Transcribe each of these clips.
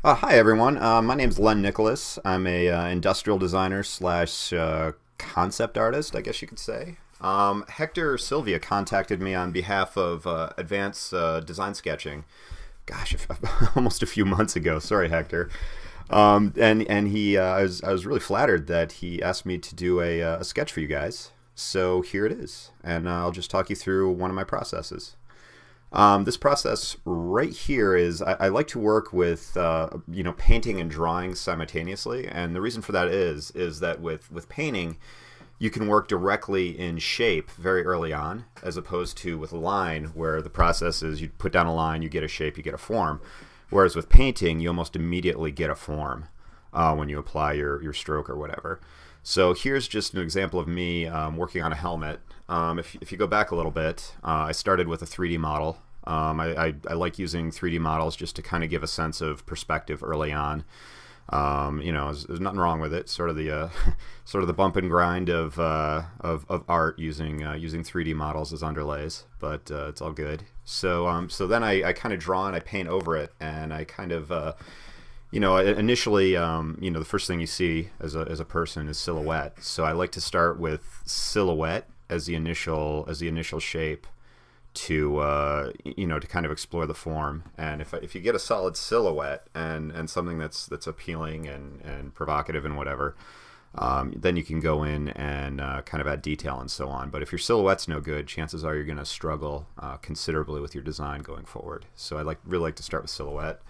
Hi everyone. My name's Len Nicholas. I'm a industrial designer slash concept artist, I guess you could say. Hector Sylvia contacted me on behalf of Advanced Design Sketching. Gosh, almost a few months ago. Sorry, Hector. And he, I was really flattered that he asked me to do a sketch for you guys. So here it is, and I'll just talk you through one of my processes. This process right here is I like to work with painting and drawing simultaneously, and the reason for that is that with painting you can work directly in shape very early on, as opposed to with line where the process is you put down a line, you get a shape, you get a form. Whereas with painting you almost immediately get a form when you apply your stroke or whatever. So here's just an example of me working on a helmet. If you go back a little bit, I started with a 3D model. I like using 3D models just to kind of give a sense of perspective early on. There's nothing wrong with it. Sort of the sort of the bump and grind of art using 3D models as underlays, but it's all good. So then I kind of draw and I paint over it, and I kind of initially, the first thing you see as a person is silhouette. So I like to start with silhouette as the initial shape to kind of explore the form. And if you get a solid silhouette and something that's appealing and provocative and whatever, then you can go in and kind of add detail and so on. But if your silhouette's no good, chances are you're going to struggle considerably with your design going forward. So I really like to start with silhouette.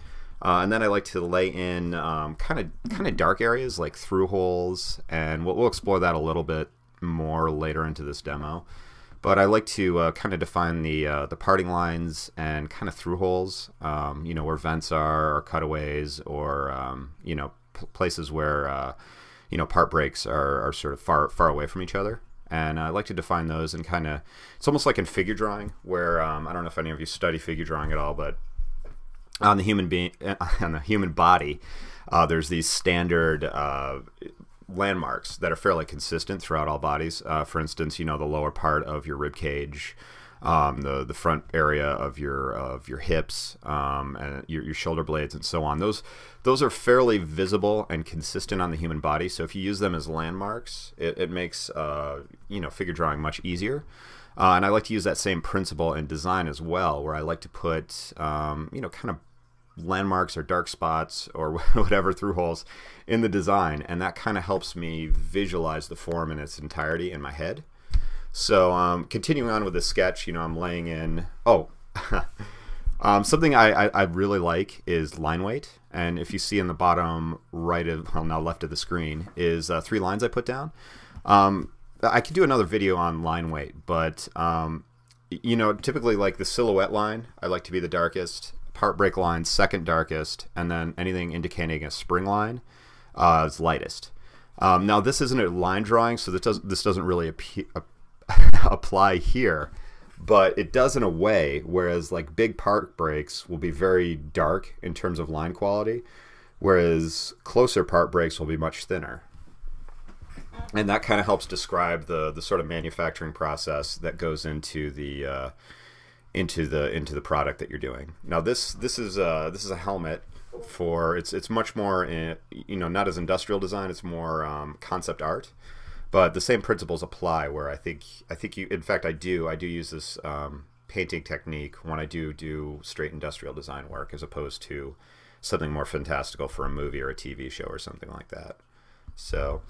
And then I like to lay in kind of dark areas like through holes, and we'll explore that a little bit more later into this demo. But I like to kind of define the parting lines and kind of through holes, where vents are, or cutaways, or places where part breaks are sort of far away from each other. And I like to define those and kind of, it's almost like in figure drawing, where I don't know if any of you study figure drawing at all, but on the human body, there's these standard landmarks that are fairly consistent throughout all bodies. For instance, the lower part of your rib cage, the front area of your hips, and your shoulder blades, and so on. Those are fairly visible and consistent on the human body. So if you use them as landmarks, it makes figure drawing much easier. And I like to use that same principle in design as well, where I like to put, kind of landmarks or dark spots or whatever through holes in the design, and that kind of helps me visualize the form in its entirety in my head. So continuing on with this sketch, I'm laying in, something I really like is line weight. And if you see in the bottom now left of the screen is 3 lines I put down. I could do another video on line weight, but typically, like the silhouette line, I like to be the darkest. Part break line second darkest, and then anything indicating a spring line is lightest. Now this isn't a line drawing, so this doesn't really apply here, but it does in a way. Whereas like big part breaks will be very dark in terms of line quality, whereas closer part breaks will be much thinner. And that kind of helps describe the sort of manufacturing process that goes into the product that you're doing. Now this is a helmet for it's much more not as industrial design. It's more concept art, but the same principles apply. Where I think you, in fact, I do use this painting technique when I do straight industrial design work, as opposed to something more fantastical for a movie or a TV show or something like that. So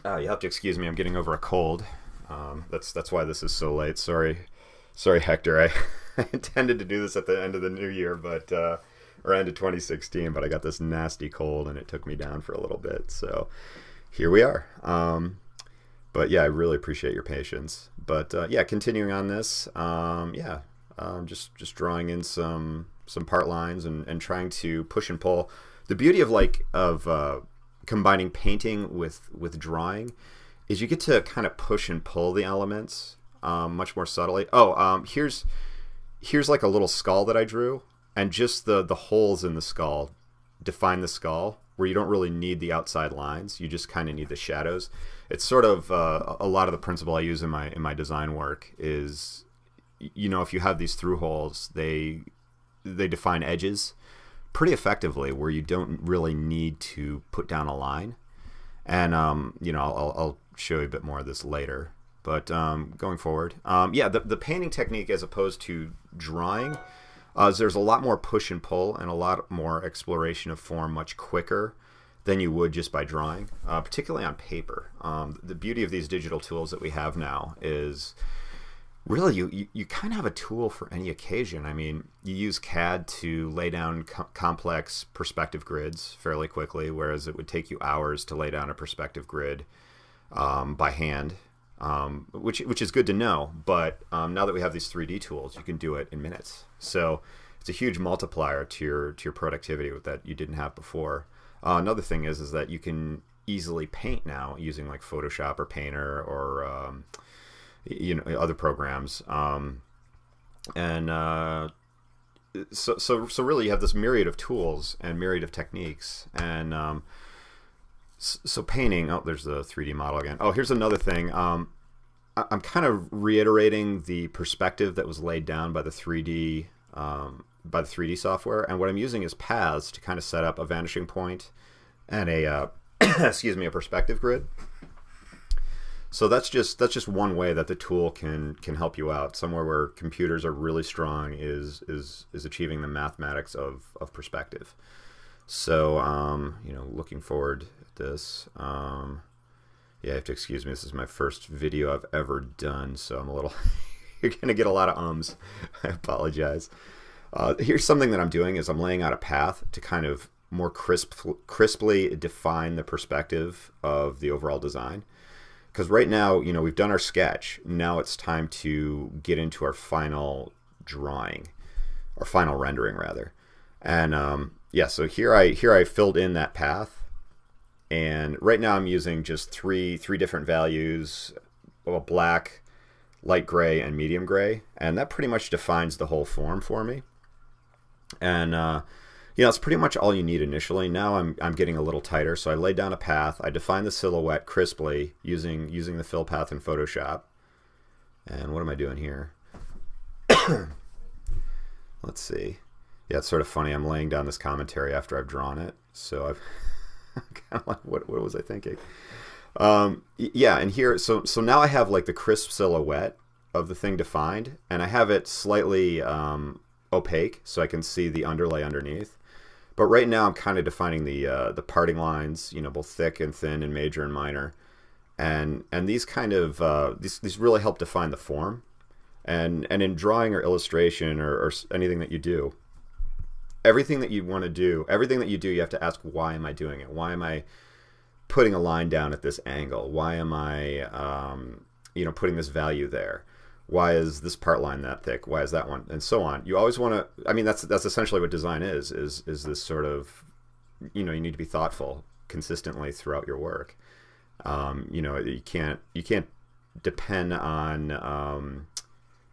you have to excuse me. I'm getting over a cold. That's why this is so late. Sorry, Hector. I intended to do this at the end of the new year, or end of 2016, but I got this nasty cold and it took me down for a little bit. So here we are. But yeah, I really appreciate your patience. But yeah, continuing on this, just drawing in some part lines and trying to push and pull. The beauty of combining painting with drawing is you get to kind of push and pull the elements much more subtly. Here's like a little skull that I drew, and just the holes in the skull define the skull, where you don't really need the outside lines. You just kind of need the shadows. It's sort of a lot of the principle I use in my design work is, if you have these through holes, they define edges, pretty effectively, where you don't really need to put down a line. And you know, I'll show you a bit more of this later. But going forward, yeah, the painting technique as opposed to drawing, there's a lot more push and pull and a lot more exploration of form much quicker than you would just by drawing, particularly on paper. The beauty of these digital tools that we have now is really you kind of have a tool for any occasion. I mean, you use CAD to lay down complex perspective grids fairly quickly, whereas it would take you hours to lay down a perspective grid by hand. Which is good to know, but now that we have these 3D tools, you can do it in minutes. So it's a huge multiplier to your productivity that you didn't have before. Another thing is that you can easily paint now using like Photoshop or Painter or you know, other programs. So really you have this myriad of tools and myriad of techniques. And so painting, oh, there's the 3D model again. Oh, here's another thing. I'm kind of reiterating the perspective that was laid down by the 3D software, and what I'm using is paths to kind of set up a vanishing point and a excuse me, a perspective grid. So that's just one way that the tool can help you out. Somewhere where computers are really strong is achieving the mathematics of perspective. So you know, looking forward at this. Yeah, you have to excuse me. This is my first video I've ever done, so I'm a little. You're gonna get a lot of ums. I apologize. Here's something that I'm doing: is I'm laying out a path to kind of more crisply define the perspective of the overall design. Because right now, you know, we've done our sketch. Now it's time to get into our final drawing, or final rendering rather. And yeah, so here I filled in that path. And right now I'm using just three different values, well, black, light gray, and medium gray, and that pretty much defines the whole form for me. And you know, it's pretty much all you need initially. Now I'm getting a little tighter, so I laid down a path. I defined the silhouette crisply using the fill path in Photoshop. And what am I doing here? Let's see. Yeah, it's sort of funny. I'm laying down this commentary after I've drawn it, so I've kind of like, what was I thinking? Yeah, and here, so now I have like the crisp silhouette of the thing defined, and I have it slightly opaque so I can see the underlay underneath. But right now I'm kind of defining the parting lines, you know, both thick and thin and major and minor, and these kind of these really help define the form. And in drawing or illustration or anything that you do, everything that you want to do, everything that you do, you have to ask, why am I doing it? Why am I putting a line down at this angle? Why am I, you know, putting this value there? Why is this part line that thick? Why is that one? And so on. You always want to, I mean, that's essentially what design is this sort of, you know, you need to be thoughtful consistently throughout your work. You know, you can't depend on,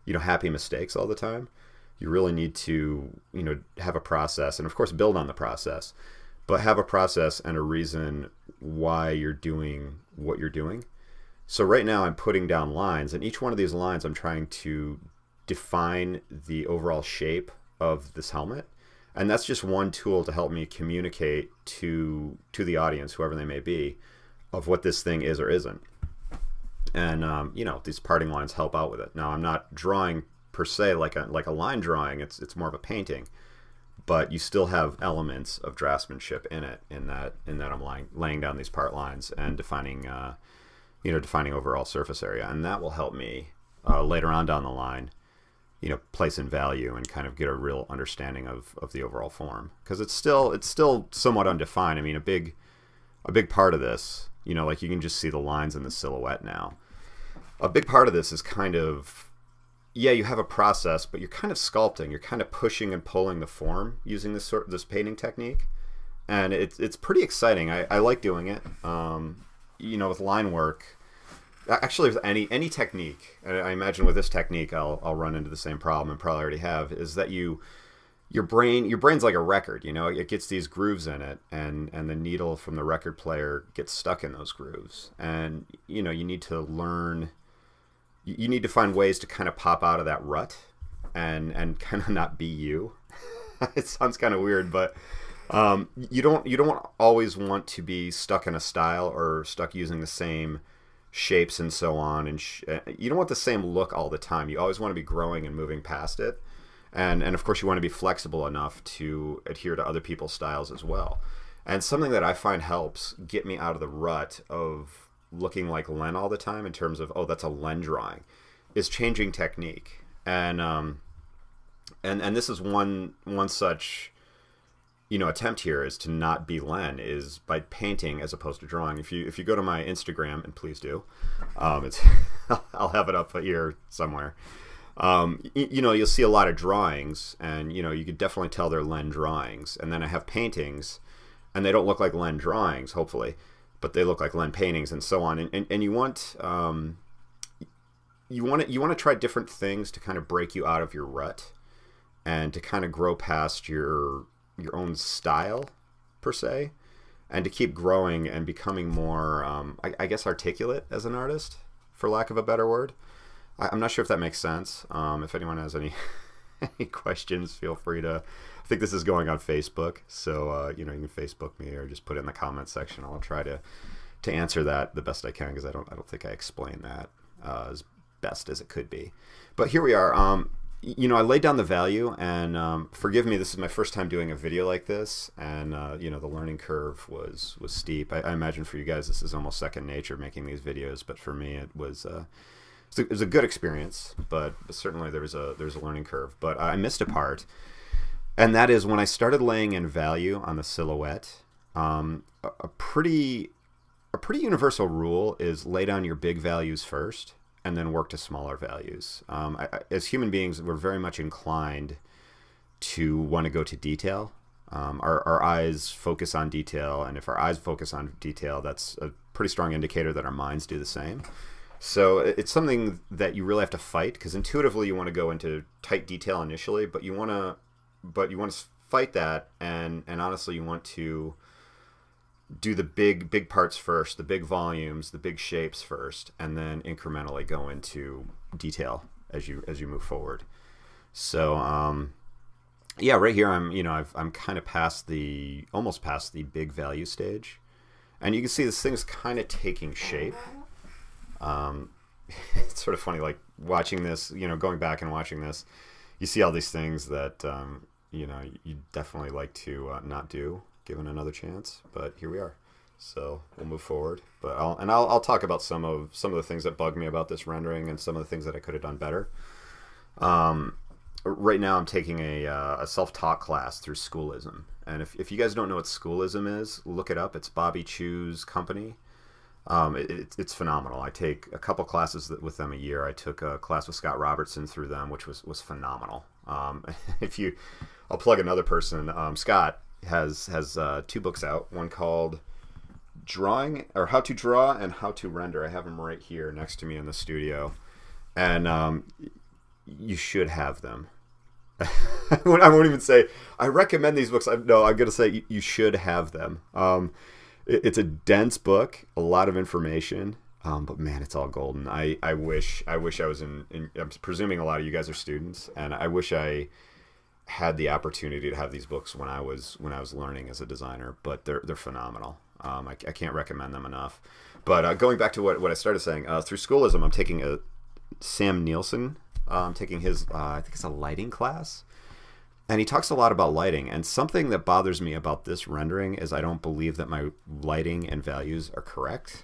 you know, happy mistakes all the time. You really need to, you know, have a process, and of course build on the process, but have a process and a reason why you're doing what you're doing. So right now I'm putting down lines, and each one of these lines I'm trying to define the overall shape of this helmet, and that's just one tool to help me communicate to the audience, whoever they may be, of what this thing is or isn't. And you know, these parting lines help out with it. Now I'm not drawing per se like a line drawing. It's more of a painting, but you still have elements of draftsmanship in it. In that I'm laying down these part lines and defining you know, defining overall surface area, and that will help me later on down the line, you know, place in value and kind of get a real understanding of the overall form, because it's still somewhat undefined. I mean, a big part of this, you know, like you can just see the lines in the silhouette now. A big part of this is kind of, yeah, you have a process, but you're kind of sculpting. You're kind of pushing and pulling the form using this painting technique, and it's pretty exciting. I like doing it. You know, with line work, actually with any technique, I imagine with this technique I'll run into the same problem, and probably already have, is that your brain's like a record. You know, it gets these grooves in it, and the needle from the record player gets stuck in those grooves, and you know, you need to learn. You need to find ways to kind of pop out of that rut and kind of not be you. It sounds kind of weird, but you don't always want to be stuck in a style or stuck using the same shapes and so on, and you don't want the same look all the time. You always want to be growing and moving past it, and of course you want to be flexible enough to adhere to other people's styles as well. And something that I find helps get me out of the rut of looking like Len all the time in terms of, oh, that's a Len drawing, is changing technique. And this is one such, attempt here is to not be Len, is by painting as opposed to drawing. If you go to my Instagram, and please do, it's I'll have it up here somewhere. You'll see a lot of drawings, and you could definitely tell they're Len drawings. And then I have paintings, and they don't look like Len drawings, hopefully, but they look like Len paintings and so on. And you want to try different things to kind of break you out of your rut and to kind of grow past your own style per se, and to keep growing and becoming more I guess articulate as an artist, for lack of a better word. I'm not sure if that makes sense. If anyone has any any questions, feel free to. I think this is going on Facebook, so you can Facebook me or just put it in the comments section. I'll try to answer that the best I can, because I don't think I explained that as best as it could be. But here we are. I laid down the value, and forgive me, this is my first time doing a video like this, and the learning curve was steep. I imagine for you guys this is almost second nature, making these videos, but for me it was a good experience, but certainly there was a learning curve. But I missed a part, and that is when I started laying in value on the silhouette. A pretty universal rule is lay down your big values first, and then work to smaller values. As human beings, we're very much inclined to want to go to detail. Our eyes focus on detail, and if our eyes focus on detail, that's a pretty strong indicator that our minds do the same. So it's something that you really have to fight, because intuitively you want to go into tight detail initially, but you want to fight that, and honestly you want to do the big parts first, the big volumes, the big shapes first, and then incrementally go into detail as you move forward. So yeah, right here I'm kind of almost past the big value stage, and you can see this thing's kind of taking shape. It's sort of funny, like watching this, going back and watching this, you see all these things that you definitely like to not do, given another chance. But here we are, so we'll move forward. But I'll talk about some of the things that bug me about this rendering, and some of the things that I could have done better. Right now I'm taking a self-taught class through Schoolism, and if you guys don't know what Schoolism is, look it up. It's Bobby Chu's company. It's phenomenal. I take a couple classes with them a year. I took a class with Scott Robertson through them, which was phenomenal. I'll plug another person. Scott has 2 books out. One called Drawing, or How to Draw and How to Render. I have them right here next to me in the studio, and you should have them. I won't even say I recommend these books. I'm going to say you should have them. It's a dense book, a lot of information, but man, it's all golden. I wish I was in. I'm presuming a lot of you guys are students, and I wish I had the opportunity to have these books when I was learning as a designer. But they're phenomenal. I can't recommend them enough. But going back to what I started saying, through Schoolism, I'm taking Sam Nielsen. I'm taking his I think it's a lighting class. And he talks a lot about lighting, and something that bothers me about this rendering is I don't believe that my lighting and values are correct.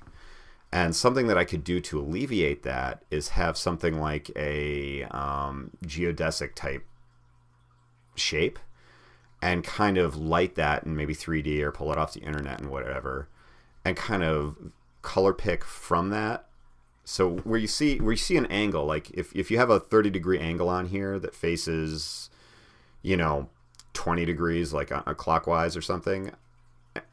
And something that I could do to alleviate that is have something like a geodesic type shape, and kind of light that in maybe 3D or pull it off the internet and whatever, and kind of color pick from that. So where you see an angle, like if you have a 30-degree angle on here that faces 20 degrees, like a clockwise or something,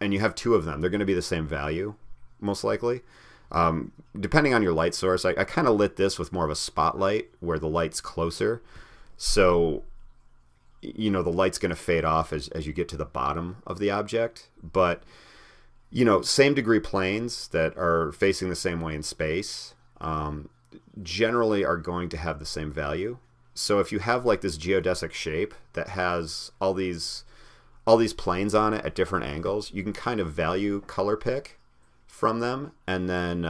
and you have 2 of them, they're going to be the same value, most likely. Depending on your light source, I kind of lit this with more of a spotlight where the light's closer. So, the light's going to fade off as you get to the bottom of the object. But, same degree planes that are facing the same way in space generally are going to have the same value. So if you have like this geodesic shape that has all these planes on it at different angles, you can kind of value color pick from them, and then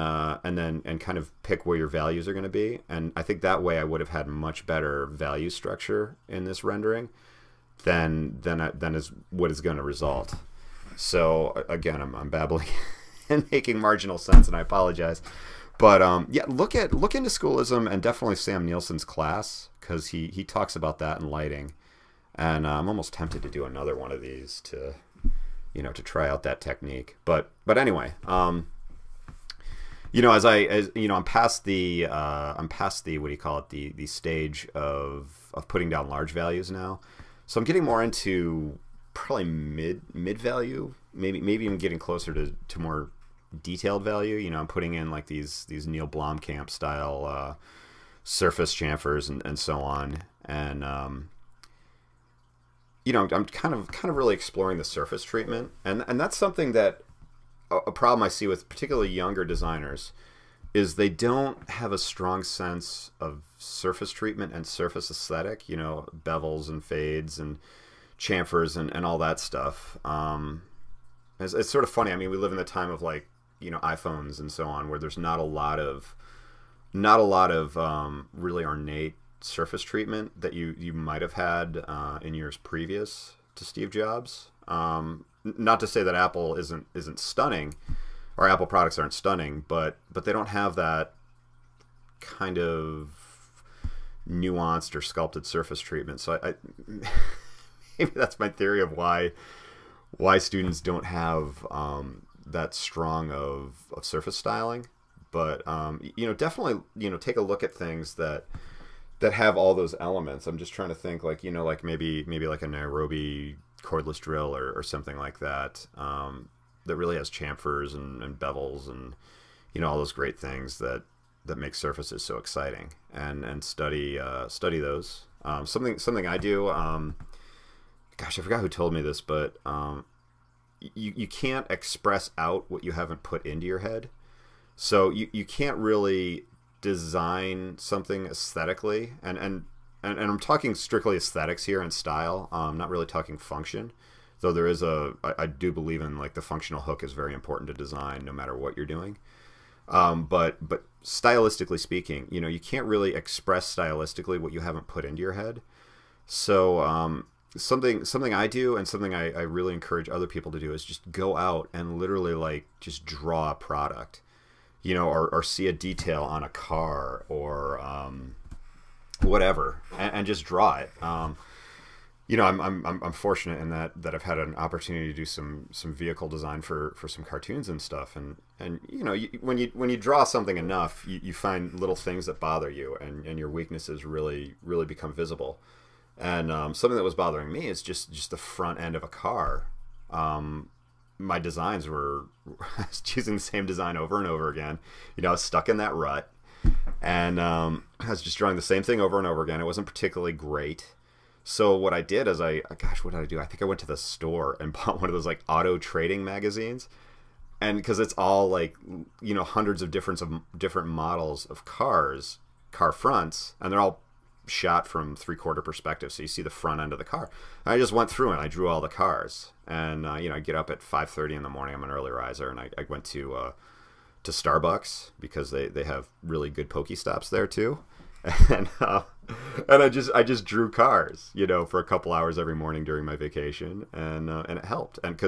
kind of pick where your values are going to be. And I think that way I would have had much better value structure in this rendering than is what is going to result. So again, I'm babbling and making marginal sense, and I apologize. But yeah, look into Schoolism and definitely Sam Nielsen's class, because he talks about that in lighting, and I'm almost tempted to do another one of these to try out that technique. But anyway, as you know, I'm past the what do you call it, the stage of putting down large values now. So I'm getting more into probably mid value, maybe even getting closer to more detailed value. I'm putting in like these Neil Blomkamp style surface chamfers and so on, and I'm kind of really exploring the surface treatment, and that's something that a problem I see with particularly younger designers is they don't have a strong sense of surface treatment and surface aesthetic, bevels and fades and chamfers and all that stuff. It's sort of funny. I mean, we live in the time of like, iPhones and so on, where there's not a lot of really ornate surface treatment that you might have had in years previous to Steve Jobs. Not to say that Apple isn't stunning, or Apple products aren't stunning, but they don't have that kind of nuanced or sculpted surface treatment. So I maybe that's my theory of why students don't have that strong of surface styling. But definitely take a look at things that have all those elements. I'm just trying to think like maybe like a Nairobi cordless drill or something like that, that really has chamfers and bevels and all those great things that make surfaces so exciting, and study those. Something I do. Gosh, I forgot who told me this, but you can't express out what you haven't put into your head. So you can't really design something aesthetically, and I'm talking strictly aesthetics here and style. Not really talking function, though there is I do believe in like the functional hook is very important to design no matter what you're doing. But stylistically speaking, you can't really express stylistically what you haven't put into your head. So something I do, and something I really encourage other people to do, is just go out and literally like just draw a product, or see a detail on a car or whatever, and just draw it. I'm fortunate in that I've had an opportunity to do some vehicle design for some cartoons and stuff, and when you draw something enough, you find little things that bother you, and your weaknesses really become visible. And something that was bothering me is just the front end of a car. My designs were I was choosing the same design over and over again. I was stuck in that rut, and I was just drawing the same thing over and over again. It wasn't particularly great. So what I did is what did I do? I think I went to the store and bought one of those like auto trading magazines, and because it's all like hundreds of different models of car fronts, and they're all shot from 3/4 perspective, so you see the front end of the car. And I just went through and I drew all the cars, and I get up at 5:30 in the morning. I'm an early riser, and I went to Starbucks because they have really good Pokestops there too, and I just drew cars for a couple hours every morning during my vacation, and it helped, and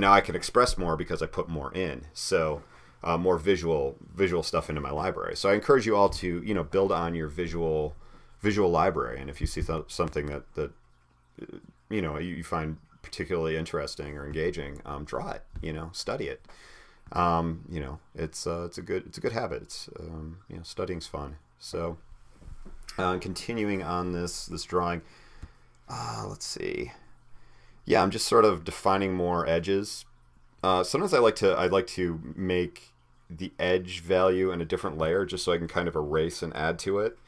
now I can express more because I put more in, so more visual stuff into my library. So I encourage you all to build on your visual library, and if you see something that you find particularly interesting or engaging, draw it, study it. It's a good habit. It's studying's fun. So continuing on this drawing, let's see. Yeah, I'm just sort of defining more edges. Sometimes I like to make the edge value in a different layer just so I can kind of erase and add to it,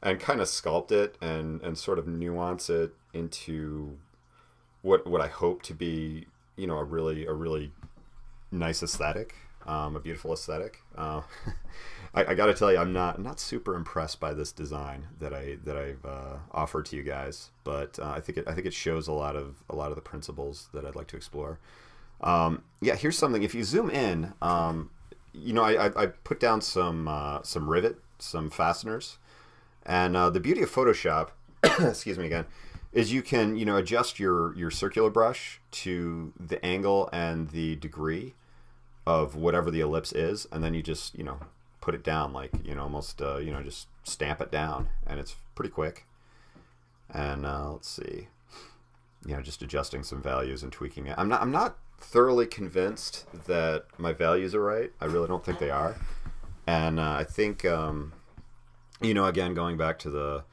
and kind of sculpt it and sort of nuance it into what I hope to be, a really nice aesthetic, a beautiful aesthetic. I got to tell you, I'm not super impressed by this design that I've offered to you guys, but I think it shows a lot of the principles that I'd like to explore. Yeah, here's something. If you zoom in, I put down some rivet, some fasteners, and the beauty of Photoshop, excuse me again, is you can adjust your circular brush to the angle and the degree of whatever the ellipse is, and then you just put it down, like almost just stamp it down, and it's pretty quick. And let's see, just adjusting some values and tweaking it. I'm not thoroughly convinced that my values are right. I really don't think they are, and I think again, going back to the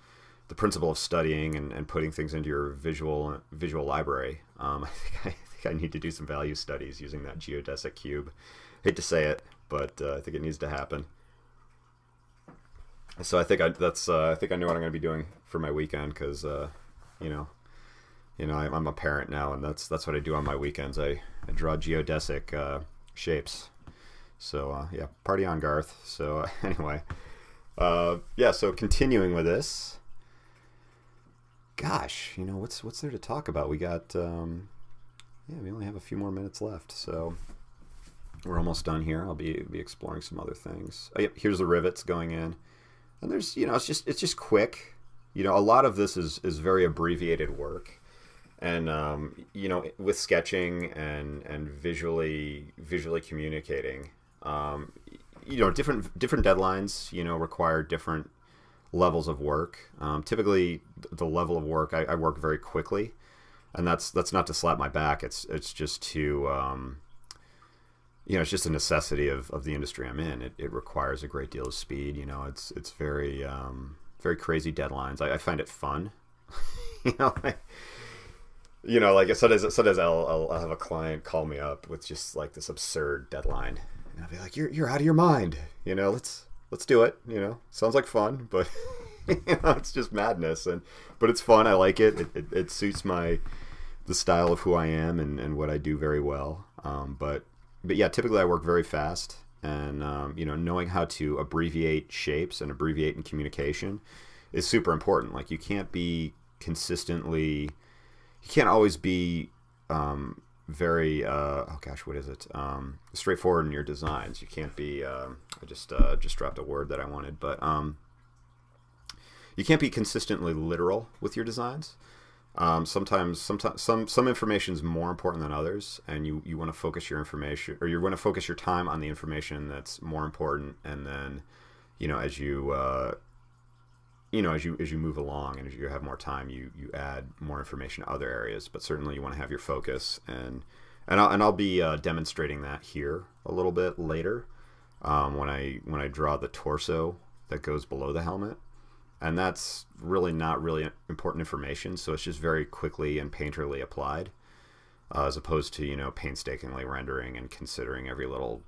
principle of studying and putting things into your visual library, I think I need to do some value studies using that geodesic cube. Hate to say it, but I think it needs to happen. So I think I know what I'm going to be doing for my weekend, because I'm a parent now, and that's what I do on my weekends. I draw geodesic shapes. So yeah, party on, Garth. So anyway, yeah. So continuing with this, gosh, what's there to talk about? We got yeah, we only have a few more minutes left, so we're almost done here. I'll be exploring some other things. Oh, yep, here's the rivets going in. And there's, it's just quick. A lot of this is very abbreviated work, and with sketching and visually communicating, different deadlines, require different levels of work. Typically, the level of work I work very quickly, and that's not to slap my back. It's just to it's just a necessity of the industry I'm in. It requires a great deal of speed. It's very very crazy deadlines. I find it fun. Like sometimes I'll have a client call me up with just like this absurd deadline, and I'll be like, "You're out of your mind." Let's do it. Sounds like fun, but it's just madness. But it's fun. I like it. It suits the style of who I am and what I do very well. But yeah, typically I work very fast, and knowing how to abbreviate shapes and abbreviate in communication is super important. Like, you can't always be very straightforward in your designs. You can't be I just dropped a word that I wanted, but you can't be consistently literal with your designs. Sometimes some information is more important than others, and you want to focus your information, or you want to focus your time on the information that's more important, and then as you move along and as you have more time, you add more information to other areas. But certainly you want to have your focus, and I'll be demonstrating that here a little bit later, when I draw the torso that goes below the helmet. And that's really not really important information, so it's just very quickly and painterly applied, as opposed to painstakingly rendering and considering every little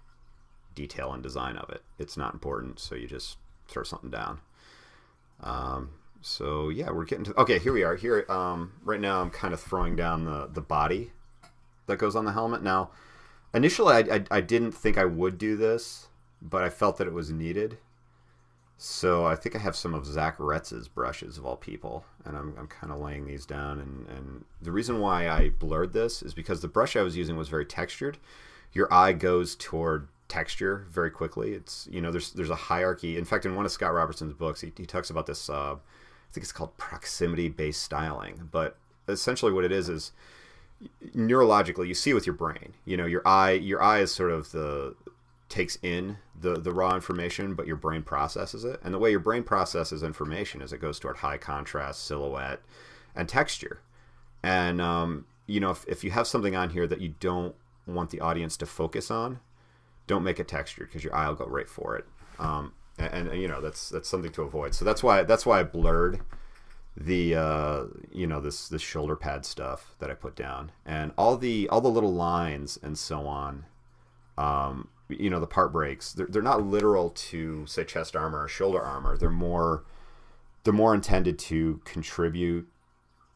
detail and design of it. It's not important, so you just throw something down. So yeah, we're getting to, okay, here we are. Here, right now I'm kind of throwing down the body that goes on the helmet. Now, initially I didn't think I would do this, but I felt that it was needed. So I think I have some of Zach Retz's brushes, of all people, and I'm kind of laying these down. And the reason why I blurred this is because the brush I was using was very textured. Your eye goes toward texture very quickly. It's there's a hierarchy. In fact, in one of Scott Robertson's books, he talks about this. I think it's called proximity-based styling. But essentially, what it is neurologically, you see with your brain. Your eye is sort of takes in the raw information, but your brain processes it. And the way your brain processes information is it goes toward high contrast, silhouette, and texture. And if you have something on here that you don't want the audience to focus on, don't make it textured, because your eye will go right for it. That's something to avoid. So that's why I blurred the this shoulder pad stuff that I put down, and all the little lines and so on. The part breaks. They're not literal to, say, chest armor or shoulder armor. They're more intended to contribute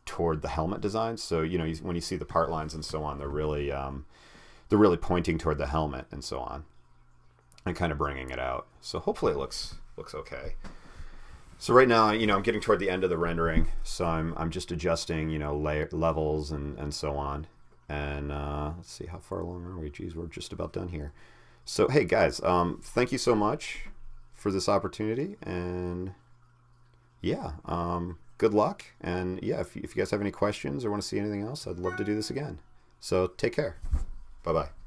toward the helmet design. So when you see the part lines and so on, they're really pointing toward the helmet and so on. and kind of bringing it out. So hopefully it looks okay. So right now, I'm getting toward the end of the rendering, so I'm just adjusting, levels and so on. And let's see, how far along are we? Geez, we're just about done here. So hey guys, thank you so much for this opportunity, and yeah, good luck. And yeah, if you guys have any questions or want to see anything else, I'd love to do this again. So take care. Bye bye.